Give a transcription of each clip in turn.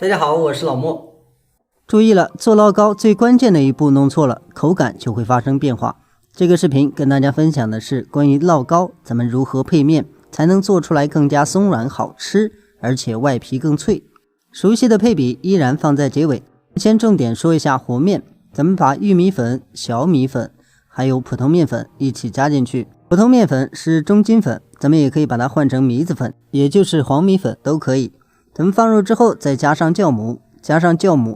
大家好，我是老莫。注意了，做烙糕最關鍵的一步弄錯了，口感就會發生變化。這個視頻跟大家分享的是關於烙糕咱們如何配面才能做出來更加鬆軟好吃，而且外皮更脆。熟悉的配比依然放在結尾，先重點說一下和面。咱們把玉米粉、小米粉還有普通麵粉一起加進去。普通麵粉是中筋粉，咱們也可以把它換成米子粉，也就是黄米粉都可以。咱們放入之後再加上酵母，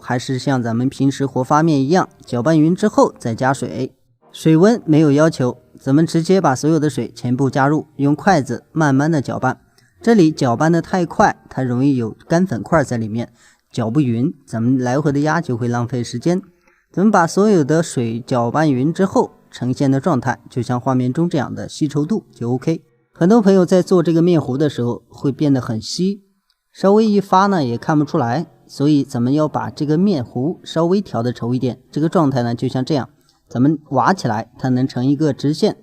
還是像咱們平時和发面一樣，攪拌匀之後再加水。水溫沒有要求，咱們直接把所有的水全部加入，用筷子慢慢的攪拌。這裡攪拌的太快，它容易有乾粉塊在裡面，攪不匀，咱們來回的壓就會浪費時間。咱們把所有的水攪拌匀之後，呈現的狀態就像畫面中這樣的稀稠度就 OK。很多朋友在做這個面糊的時候會變得很稀，稍微一发呢也看不出來，所以咱们要把這個面糊稍微調的稠一點。這個狀態呢就像這樣，咱們挖起來它能成一個直線，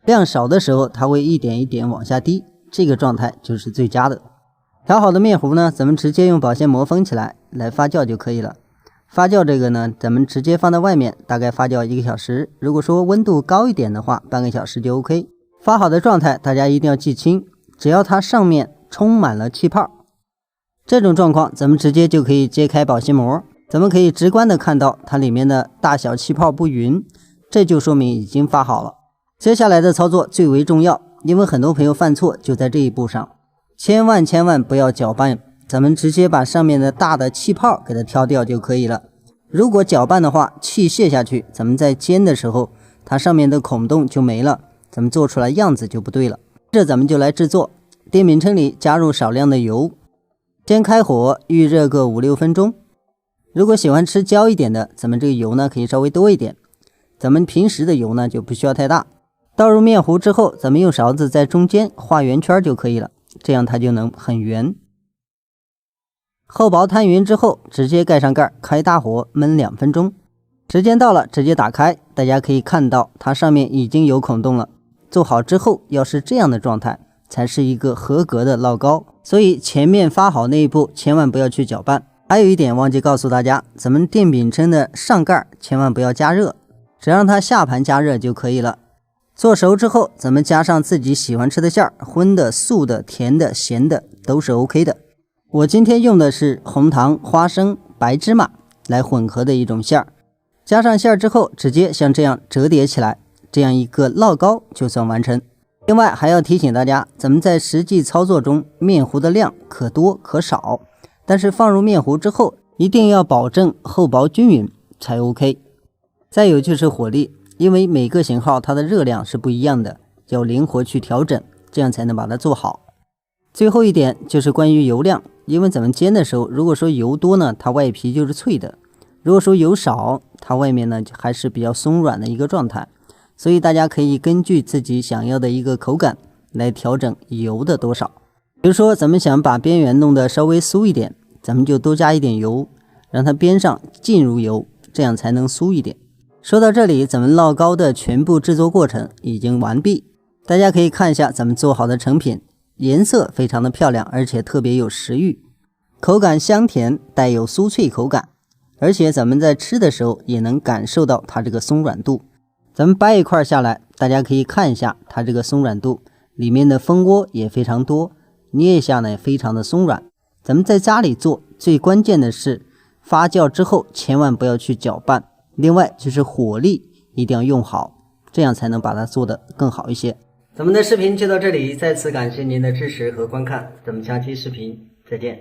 量少的時候它會一點一點往下滴，這個狀態就是最佳的。調好的面糊呢，咱們直接用保鮮膜封起來來發酵就可以了。發酵這個呢，咱們直接放在外面，大概發酵1個小時。如果說溫度高一點的話，半個小時就 OK。發好的狀態大家一定要記清，只要它上面充滿了氣泡，這種狀況咱們直接就可以揭開保鮮膜，咱們可以直觀的看到它裡面的大小氣泡不勻，這就說明已經發好了。接下來的操作最為重要，因為很多朋友犯錯就在這一步上，千萬不要攪拌，咱們直接把上面的大的氣泡給它挑掉就可以了。如果攪拌的話，气泄下去，咱們在煎的時候它上面的孔洞就沒了，咱們做出来樣子就不对了。接着咱们就來制作。電餅铛裡加入少量的油，先開火預熱個5-6分鐘。如果喜歡吃焦一點的，咱們這個油呢可以稍微多一點，咱們平時的油呢就不需要太大。倒入面糊之後，咱們用勺子在中間畫圓圈就可以了，這樣它就能很圓。厚薄攤勻之後，直接蓋上蓋，開大火燜2分鐘。時間到了，直接打開，大家可以看到它上面已經有孔洞了。做好之後要是這樣的狀態，才是一個合格的烙糕。所以前面發好那一步千萬不要去攪拌。還有一點忘記告訴大家，咱們電餅铛的上蓋千萬不要加熱，只讓它下盤加熱就可以了。做熟之後，咱們加上自己喜歡吃的餡，荤的、素的、甜的、鹹的都是 OK 的。我今天用的是紅糖、花生、白芝麻來混合的一種餡，加上餡之後直接像這樣折疊起來，這樣一個烙糕就算完成。另外還要提醒大家，咱們在實際操作中，面糊的量可多可少，但是放入面糊之後一定要保證厚薄均勻才 OK。 再有就是火力，因為每個型號它的熱量是不一樣的，要靈活去調整，這樣才能把它做好。最後一點就是關於油量，因為咱們煎的時候，如果說油多呢，它外皮就是脆的；如果說油少，它外面呢還是比較鬆軟的一個狀態。所以大家可以根據自己想要的一個口感來調整油的多少。比如說咱們想把邊緣弄得稍微酥一點，咱們就多加一點油，讓它邊上浸入油，這樣才能酥一點。說到這裡，咱們烙糕的全部制作過程已經完畢，大家可以看一下咱們做好的成品，顏色非常的漂亮，而且特別有食慾，口感香甜，帶有酥脆口感，而且咱們在吃的時候也能感受到它這個鬆軟度。咱們掰一塊下來，大家可以看一下它這個鬆軟度，裡面的蜂窩也非常多，捏一下呢非常的鬆軟。咱們在家裡做，最關鍵的是發酵之後千萬不要去攪拌，另外就是火力一定要用好，這樣才能把它做得更好一些。咱們的視頻就到這裡，再次感謝您的支持和觀看，咱們下期視頻再見。